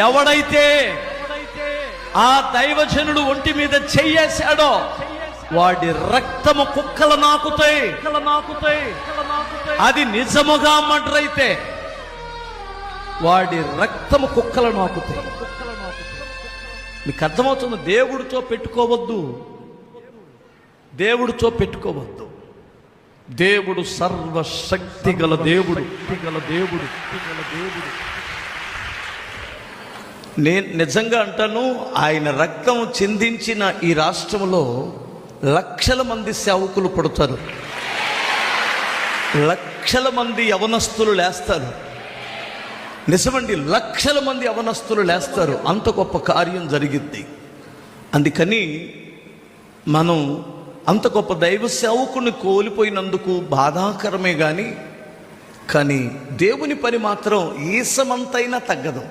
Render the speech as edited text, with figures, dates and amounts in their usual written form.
ఎవడైతే ఆ దైవజనుడు ఒంటి మీద చెయ్యేశాడో వాడి రక్తము కుక్కలు నాకుతాయి. అది నిజముగా మర్డర్ అయితే వాడి రక్తము కుక్కలు నాకుతాయి. మీకు అర్థమవుతుంది? దేవుడితో పెట్టుకోవద్దు, దేవుడితో పెట్టుకోవద్దు. దేవుడు సర్వశక్తి గల దేవుడు. నేను నిజంగా అంటాను, ఆయన రక్తం చిందించిన ఈ రాష్ట్రంలో లక్షల మంది సేవకులు పుడతారు, లక్షల మంది యవనస్తులు లేస్తారు. నిజమండి, లక్షల మంది యవనస్తులు లేస్తారు. అంత గొప్ప కార్యం జరిగిద్ది. అందుకని మనం అంత గొప్ప దైవ సేవకుని కోల్పోయినందుకు బాధాకరమే కానీ దేవుని పని మాత్రం ఈసమంతైనా తగ్గదు.